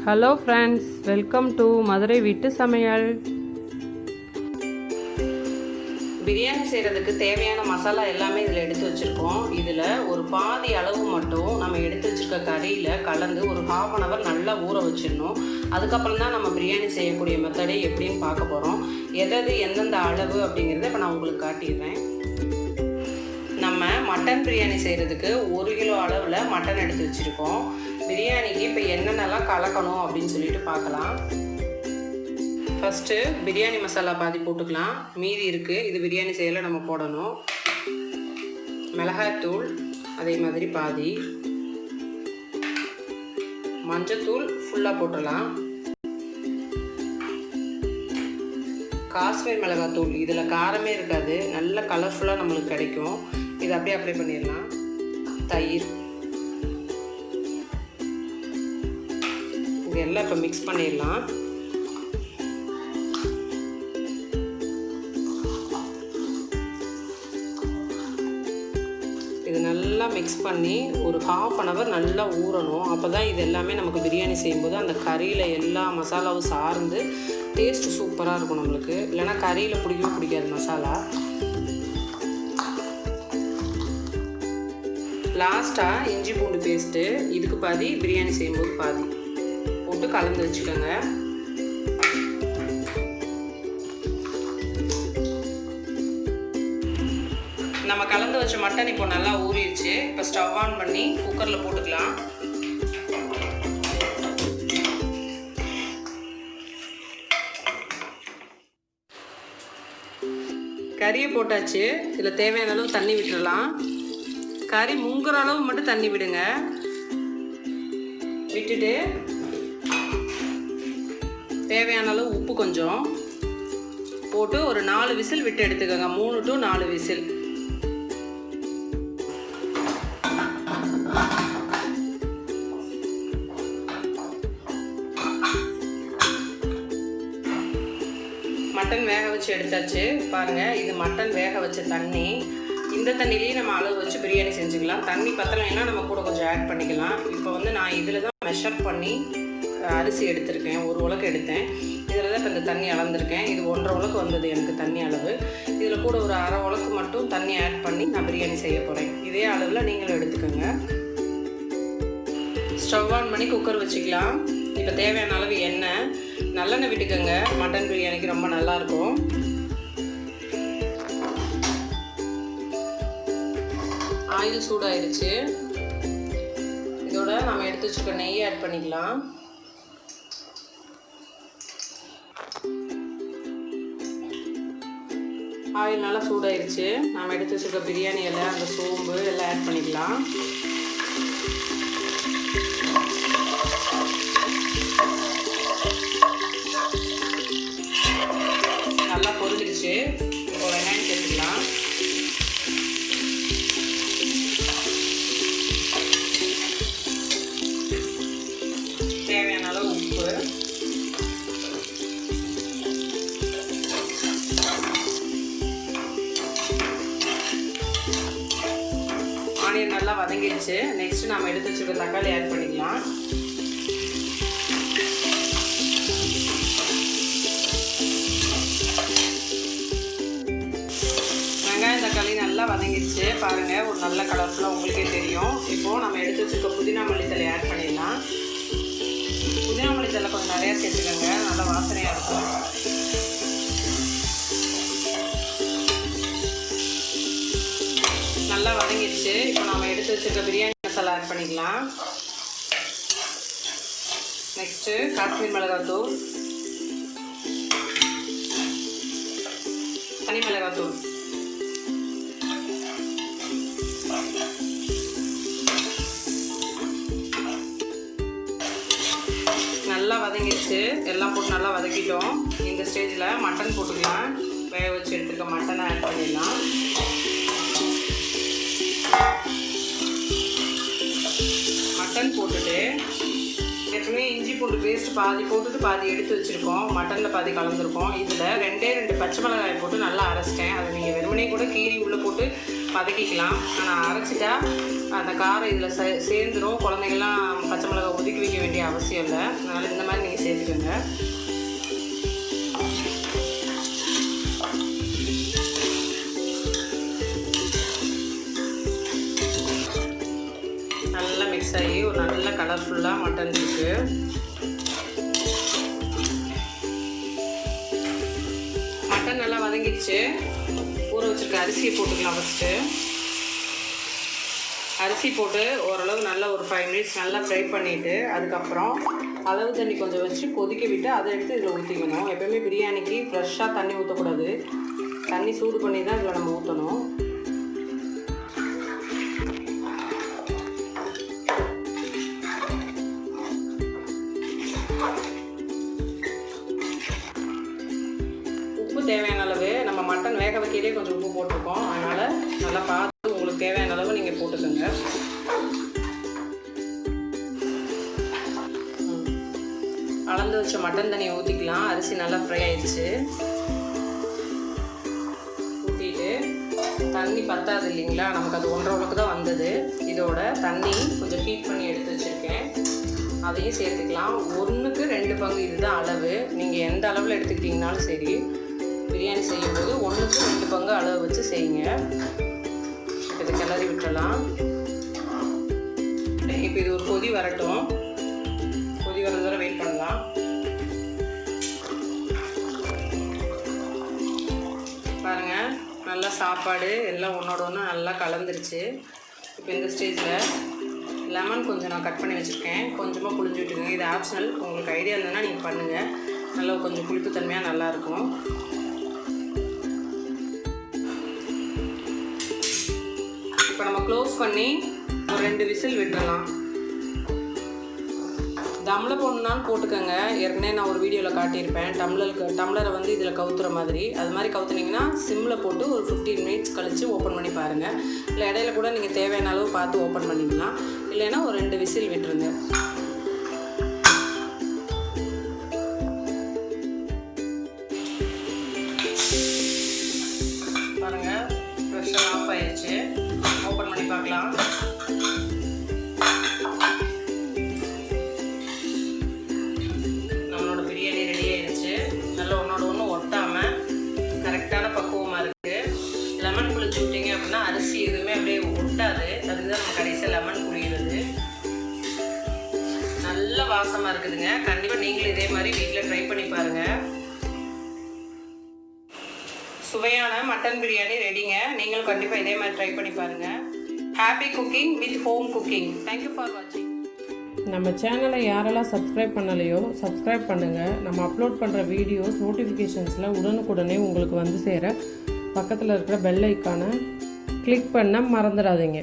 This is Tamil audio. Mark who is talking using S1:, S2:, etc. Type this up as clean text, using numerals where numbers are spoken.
S1: Hello friends, welcome to Madurai வீட்டு சமையல். பிரியாணி செய்கிறதுக்கு தேவையான மசாலா எல்லாமே இதில் எடுத்து வச்சுருக்கோம். இதில் ஒரு பாதி அளவு மட்டும் நம்ம எடுத்து வச்சுருக்க கறியில் கலந்து ஒரு 1/2 hour நல்லா ஊற வச்சிடணும். அதுக்கப்புறம் தான் நம்ம பிரியாணி செய்யக்கூடிய மெத்தடே எப்படின்னு பார்க்க போகிறோம். எந்தெந்த அளவு அப்படிங்கிறத இப்போ நான் உங்களுக்கு காட்டிடுறேன். நம்ம மட்டன் பிரியாணி செய்கிறதுக்கு 1 கிலோ அளவில் மட்டன் எடுத்து வச்சுருக்கோம். பிரியாணிக்கு இப்போ என்னென்னலாம் கலக்கணும் அப்படின்னு சொல்லிட்டு பார்க்கலாம். ஃபஸ்ட்டு பிரியாணி மசாலா பாதி போட்டுக்கலாம், மீதி இருக்குது. இது பிரியாணி செய்யல நம்ம போடணும். மிளகாய்த்தூள் அதே மாதிரி பாதி, மஞ்சத்தூள் ஃபுல்லாக போட்டுடலாம். காஷ்மீர் மிளகாத்தூள், இதில் காரமே இருக்காது, நல்ல கலர்ஃபுல்லாக நம்மளுக்கு கிடைக்கும். இதை அப்படியே அப்ளை பண்ணிடலாம். தயிர் இதெல்லாம் இப்போ மிக்ஸ் பண்ணிடலாம். இது நல்லா மிக்ஸ் பண்ணி ஒரு 1/2 hour நல்லா ஊறணும். அப்போ தான் இது எல்லாமே நமக்கு பிரியாணி செய்யும்போது அந்த கறியில் எல்லா மசாலாவும் சார்ந்து டேஸ்ட்டு சூப்பராக இருக்கும் நம்மளுக்கு. இல்லைனா கறியில் பிடிக்கவே பிடிக்காது மசாலா. லாஸ்ட்டாக இஞ்சி பூண்டு பேஸ்ட்டு, இதுக்கு பாதி, பிரியாணி செய்யும்போது பாதி போட்டு கலந்து வச்சுக்கோங்க. நம்ம கலந்து வச்ச மட்டன் இப்போ நல்லா ஊறிடுச்சு. இப்போ ஸ்டவ் ஆன் பண்ணி குக்கரில் போட்டுக்கலாம். கறியை போட்டாச்சு. இதில் தேவையான அளவு தண்ணி விட்டுடலாம். கறி முங்குற அளவு மட்டும் தண்ணி விடுங்க. விட்டுட்டு தேவையான அளவு உப்பு கொஞ்சம் போட்டு ஒரு 4 விசில் விட்டு எடுத்துக்கோங்க. 3 to 4 விசில். மட்டன் வேக வச்சு எடுத்தாச்சு. பாருங்கள், இது மட்டன் வேக வச்ச தண்ணி. இந்த தண்ணிலேயே நம்ம அளவு வச்சு பிரியாணி செஞ்சுக்கலாம். தண்ணி பத்தலைன்னா நம்ம கூட கொஞ்சம் ஆட் பண்ணிக்கலாம். இப்போ நான் இதில் தான் மெஷர் பண்ணி அரிசி எடுத்திருக்கேன். 1 உலக்கு எடுத்தேன். இதில் தான் இப்போ இந்த தண்ணி அளந்திருக்கேன். இது 1.5 உலக்கு வந்தது எனக்கு தண்ணி அளவு. இதில் கூட ஒரு 1/2 உலக்கு மட்டும் தண்ணி ஆட் பண்ணி நான் பிரியாணி செய்ய போகிறேன். இதே அளவில் நீங்களும் எடுத்துக்கோங்க. ஸ்டவ் ஆன் பண்ணி குக்கர் வச்சுக்கலாம். இப்போ தேவையான அளவு எண்ணெய், நல்லெண்ணெய் விட்டுக்கோங்க. மட்டன் பிரியாணிக்கு ரொம்ப நல்லாயிருக்கும். ஆயில் சூடாயிருச்சு. இதோட நம்ம எடுத்து வச்சுக்க நெய் ஆட் பண்ணிக்கலாம். ஆயில் நல்லா சூடாயிருச்சு. நம்ம எடுத்து வச்சுக்க பிரியாணி இலை, அந்த சோம்பு எல்லாம் ஆட் பண்ணிக்கலாம். நல்லா பொரிஞ்சிருச்சு. இப்போ வெங்காயம் சேர்த்துக்கலாம். தேவையான அளவு உப்பு, ஆனியன் நல்லா வதங்கிடுச்சு. நெக்ஸ்ட் நம்ம எடுத்து வச்சுருக்க தக்காளி ஆட் பண்ணிக்கலாம். வெங்காயம் தக்காளி நல்லா வதங்கிடுச்சு. பாருங்கள், ஒரு நல்ல கலர்ஃபுல்லாக உங்களுக்கே தெரியும். இப்போது நம்ம எடுத்து வச்சுருக்க புதினா மல்லித்தலை ஆட் பண்ணிடலாம். புதினா மல்லித்தலை கொஞ்சம் நிறையா சேர்த்துக்கோங்க, நல்லா வாசனையாக இருக்கும். நல்லா வதங்கிடுச்சு. இப்போ நம்ம எடுத்து வச்சுருக்க பிரியாணி மசாலா ஆட் பண்ணிக்கலாம். நெக்ஸ்ட்டு காஷ்மீர் மிளகாத்தூள், தனி மிளகாத்தூள், நல்லா வதங்கிடுச்சு. எல்லாம் போட்டு நல்லா வதக்கிட்டோம். இந்த ஸ்டேஜில் மட்டன் போட்டுக்கலாம். வேக வச்சு எடுத்துருக்க மட்டனை ஆட் பண்ணிடலாம். மட்டன் போட்டுட்டு ஏற்கனவே இஞ்சி பூண்டு பேஸ்ட் பாதி போட்டுட்டு பாதி எடுத்து வச்சுருக்கோம். மட்டனில் பாதி கலந்துருக்கோம். இதில் 2 பச்சை மிளகாய் போட்டு நல்லா அரைச்சிட்டேன். அதை நீங்கள் வெறுமனே கூட கீரி உள்ளே போட்டு வதக்கிக்கலாம். ஆனால் அரைச்சிட்டா அந்த காரம் இதில் சேர்ந்துடும். குழந்தைங்கள்லாம் பச்சை மிளகாய் ஒதுக்கி வைக்க வேண்டிய அவசியம் இல்லை. அதனால் இந்த மாதிரி நீங்கள் சேர்த்துக்கோங்க. நல்லா மிக்ஸ் ஆகி ஒரு நல்ல கலர்ஃபுல்லாக மட்டன் இருக்குது. மட்டன் நல்லா வதங்கிடுச்சு. ஊற வச்சுருக்க அரிசியை போட்டுக்கலாம். ஃபஸ்ட்டு அரிசி போட்டு ஓரளவு நல்லா ஒரு 5 மினிட்ஸ் நல்லா ஃப்ரை பண்ணிவிட்டு அதுக்கப்புறம் அளவு தண்ணி கொஞ்சம் வச்சு கொதிக்க விட்டு அதை எடுத்து இதில் ஊற்றிக்கணும். எப்போயுமே பிரியாணிக்கு ஃப்ரெஷ்ஷாக தண்ணி ஊற்றக்கூடாது. தண்ணி சூடு பண்ணி தான் இதில் நம்ம ஊற்றணும். உப்பு தேவையான அளவு, நம்ம மட்டன் வேக வைக்கிறதே கொஞ்சம் உப்பு போட்டிருக்கோம். அதனால் நல்லா பார்த்து உங்களுக்கு தேவையான அளவு நீங்கள் போட்டுக்கோங்க. அளந்து வச்ச மட்டன் தண்ணியை ஊற்றிக்கலாம். அரிசி நல்லா ஃப்ரை ஆயிடுச்சு. ஊற்றிட்டு தண்ணி பத்தாது இல்லைங்களா, நமக்கு அது 1.5 அளவுக்கு தான் வந்தது. இதோட தண்ணி கொஞ்சம் ஹீட் பண்ணி எடுத்து வச்சுருக்கேன், அதையும் சேர்த்துக்கலாம். 1க்கு 2 பங்கு இதுதான் அளவு. நீங்கள் எந்த அளவில் எடுத்துக்கிட்டிங்கனாலும் சரி, பிரியாணி செய்யும்போது 1க்கு 2 பங்கு அளவு வச்சு செய்யுங்க. இதை கிளறி விட்டுறலாம். இப்போ இது ஒரு கொதி வரட்டும். கொதி வரது வரை வெயிட் பண்ணலாம். பாருங்கள், நல்லா சாப்பாடு எல்லாம் ஒன்றோட ஒன்று நல்லா கலந்துருச்சு. இப்போ இந்த ஸ்டேஜில் லெமன் கொஞ்சம் நான் கட் பண்ணி வச்சுருக்கேன், கொஞ்சமாக புளிஞ்சு விட்டுக்கோங்க. இது ஆப்ஷனல், உங்களுக்கு ஐடியா இருந்ததுன்னா நீங்கள் பண்ணுங்கள். நல்லா கொஞ்சம் புளிப்புத்தன்மையாக நல்லாயிருக்கும். இப்போ நம்ம க்ளோஸ் பண்ணி ஒரு 2 விசில் விட்டுடலாம். தம்மில் போடணுன்னாலும் போட்டுக்கோங்க. ஏற்கனவே நான் ஒரு வீடியோவில் காட்டியிருப்பேன். டம்ளரை வந்து இதில் கவுத்துற மாதிரி. அது மாதிரி கவுத்துனீங்கன்னா சிம்மில் போட்டு ஒரு 15 மினிட்ஸ் கழித்து ஓப்பன் பண்ணி பாருங்கள். இல்லை இடையில கூட நீங்கள் தேவையான அளவு பார்த்து ஓப்பன் பண்ணிக்கலாம். இல்லைன்னா ஒரு 2 விசில் விட்டுருங்க. பாருங்கள், ப்ரெஷர் ஆஃப் ஆயிடுச்சு. ஓப்பன் பண்ணி பார்க்கலாம். நம்மளோட பிரியாணி ரெடி ஆயிடுச்சு. நல்லா ஒன்றோட ஒன்று ஒட்டாமல் கரெக்டான பக்குவமாக இருக்குது. லெமன் புளிச்சு விட்டீங்க அப்படின்னா அரிசி எதுவுமே அப்படியே ஒட்டாது. அதுக்கு தான் நம்ம கடைசியாக லெமன் புளியுறது. நல்ல வாசமாக இருக்குதுங்க. கண்டிப்பாக நீங்களும் இதே மாதிரி வீட்டில் ட்ரை பண்ணி பாருங்கள். சுவையான மட்டன் பிரியாணி ரெடிங்க. நீங்களும் கண்டிப்பாக இதே மாதிரி ட்ரை பண்ணி பாருங்கள். Happy cooking with home cooking. Thank you for வாட்சிங். நம்ம சேனலை யாரெல்லாம் சப்ஸ்கிரைப் பண்ணலையோ சப்ஸ்கிரைப் பண்ணுங்கள். நம்ம அப்லோட் பண்ணுற வீடியோஸ் நோட்டிஃபிகேஷன்ஸில் உடனுக்குடனே உங்களுக்கு வந்து சேர பக்கத்தில் இருக்கிற பெல் ஐக்கானை கிளிக் பண்ண மறந்துடாதீங்க.